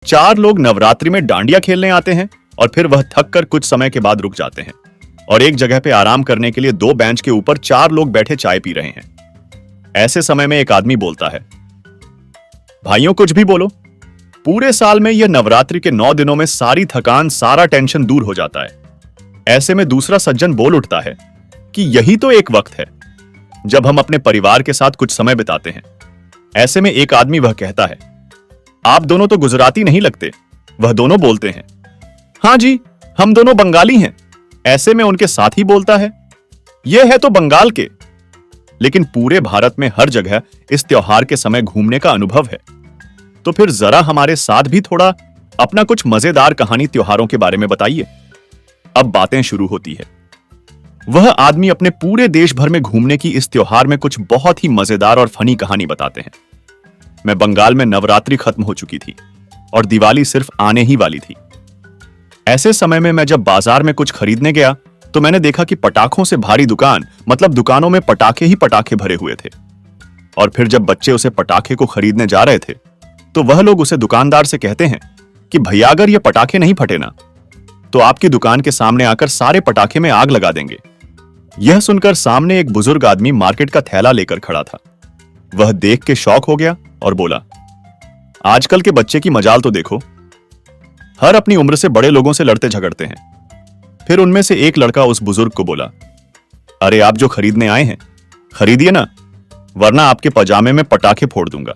चार लोग नवरात्रि में डांडिया खेलने आते हैं और फिर वह थक कर कुछ समय के बाद रुक जाते हैं और एक जगह पे आराम करने के लिए दो बेंच के ऊपर चार लोग बैठे चाय पी रहे हैं। ऐसे समय में एक आदमी बोलता है, भाइयों कुछ भी बोलो, पूरे साल में यह नवरात्रि के 9 दिनों में सारी थकान सारा टेंशन दूर हो जाता है। ऐसे में दूसरा सज्जन बोल उठता है कि यही तो एक वक्त है जब हम अपने परिवार के साथ कुछ समय बिताते हैं। ऐसे में एक आदमी वह कहता है, आप दोनों तो गुजराती नहीं लगते। वह दोनों बोलते हैं, हाँ जी हम दोनों बंगाली हैं। ऐसे में उनके साथ ही बोलता है, यह है तो बंगाल के, लेकिन पूरे भारत में हर जगह इस त्योहार के समय घूमने का अनुभव है। तो फिर जरा हमारे साथ भी थोड़ा अपना कुछ मजेदार कहानी त्योहारों के बारे में बताइए। अब बातें शुरू होती है। वह आदमी अपने पूरे देश भर में घूमने की इस त्योहार में कुछ बहुत ही मजेदार और फनी कहानी बताते हैं। मैं बंगाल में नवरात्रि खत्म हो चुकी थी और दिवाली सिर्फ आने ही वाली थी। ऐसे समय में मैं जब बाजार में कुछ खरीदने गया तो मैंने देखा कि पटाखों से भारी दुकान, मतलब दुकानों में पटाखे ही पटाखे भरे हुए थे। और फिर जब बच्चे उसे पटाखे को खरीदने जा रहे थे तो वह लोग उसे दुकानदार से कहते हैं कि भैया अगर ये पटाखे नहीं फटे ना तो आपकी दुकान के सामने आकर सारे पटाखे में आग लगा देंगे। यह सुनकर सामने एक बुजुर्ग आदमी मार्केट का थैला लेकर खड़ा था। वह देख के शॉक हो गया और बोला, आजकल के बच्चे की मजाल तो देखो, हर अपनी उम्र से बड़े लोगों से लड़ते झगड़ते हैं। फिर उनमें से एक लड़का उस बुजुर्ग को बोला, अरे आप जो खरीदने आए हैं खरीदिए ना, वरना आपके पजामे में पटाखे फोड़ दूंगा।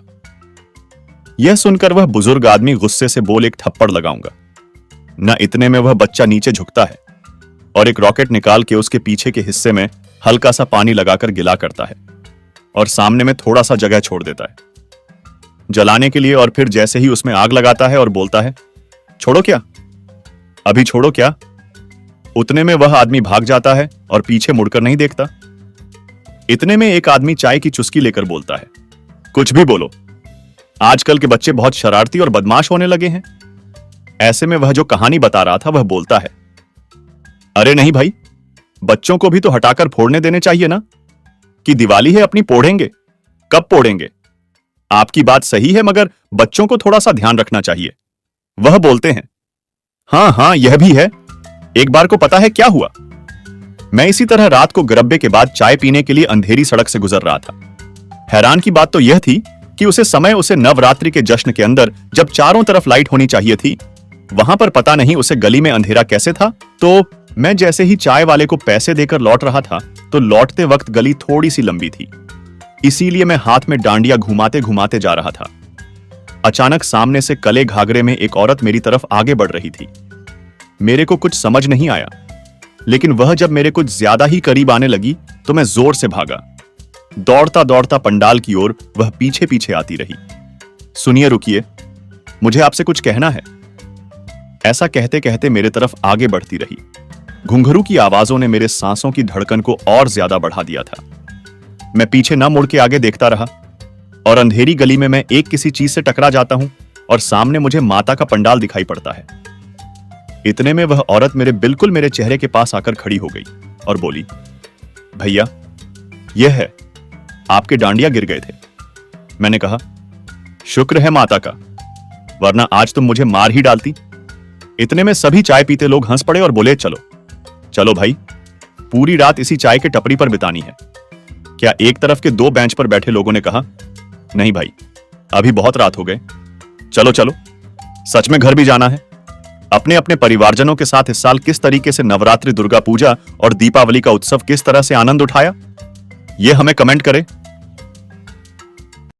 यह सुनकर वह बुजुर्ग आदमी गुस्से से बोल, एक थप्पड़ लगाऊंगा। न इतने में वह बच्चा नीचे झुकता है और एक रॉकेट निकाल के उसके पीछे के हिस्से में हल्का सा पानी लगाकर गिला करता है और सामने में थोड़ा सा जगह छोड़ देता है जलाने के लिए। और फिर जैसे ही उसमें आग लगाता है और बोलता है, छोड़ो क्या, अभी छोड़ो क्या। उतने में वह आदमी भाग जाता है और पीछे मुड़कर नहीं देखता। इतने में एक आदमी चाय की चुस्की लेकर बोलता है, कुछ भी बोलो, आजकल के बच्चे बहुत शरारती और बदमाश होने लगे हैं। ऐसे में वह जो कहानी बता रहा था वह बोलता है, अरे नहीं भाई, बच्चों को भी तो हटाकर फोड़ने देने चाहिए ना, कि दिवाली है अपनी पोड़ेंगे, कब पोड़ेंगे। आपकी बात सही है, मगर बच्चों को थोड़ा सा ध्यान रखना चाहिए। वह बोलते हैं, हां हां यह भी है। एक बार को पता है क्या हुआ, मैं इसी तरह रात को गरब्बे के बाद चाय पीने के लिए अंधेरी सड़क से गुजर रहा था। हैरान की बात तो यह थी कि उसे नवरात्रि के जश्न के अंदर जब चारों तरफ लाइट होनी चाहिए थी, वहां पर पता नहीं उसे गली में अंधेरा कैसे था। तो मैं जैसे ही चाय वाले को पैसे देकर लौट रहा था तो लौटते वक्त गली थोड़ी सी लंबी थी, इसीलिए मैं हाथ में डांडिया घुमाते घुमाते जा रहा था। अचानक सामने से कले घाघरे में एक औरत मेरी तरफ आगे बढ़ रही थी। मेरे को कुछ समझ नहीं आया, लेकिन वह जब मेरे कुछ ज्यादा ही करीब आने लगी तो मैं जोर से भागा। दौड़ता दौड़ता पंडाल की ओर वह पीछे पीछे आती रही। सुनिए, रुकिए, मुझे आपसे कुछ कहना है। ऐसा कहते कहते मेरे तरफ आगे बढ़ती रही। घुंघरू की आवाजों ने मेरे सांसों की धड़कन को और ज्यादा बढ़ा दिया था। मैं पीछे न मुड़ के आगे देखता रहा और अंधेरी गली में मैं एक किसी चीज से टकरा जाता हूं और सामने मुझे माता का पंडाल दिखाई पड़ता है। इतने में वह औरत बिल्कुल मेरे चेहरे के पास आकर खड़ी हो गई और बोली, भैया यह है, आपके डांडिया गिर गए थे। मैंने कहा, शुक्र है माता का, वरना आज तुम मुझे मार ही डालती। इतने में सभी चाय पीते लोग हंस पड़े और बोले, चलो चलो भाई, पूरी रात इसी चाय के टपरी पर बितानी है क्या। एक तरफ के दो बेंच पर बैठे लोगों ने कहा, नहीं भाई, अभी बहुत रात हो गए, चलो चलो, सच में घर भी जाना है। अपने अपने परिवारजनों के साथ इस साल किस तरीके से नवरात्रि, दुर्गा पूजा और दीपावली का उत्सव किस तरह से आनंद उठाया, यह हमें कमेंट करें।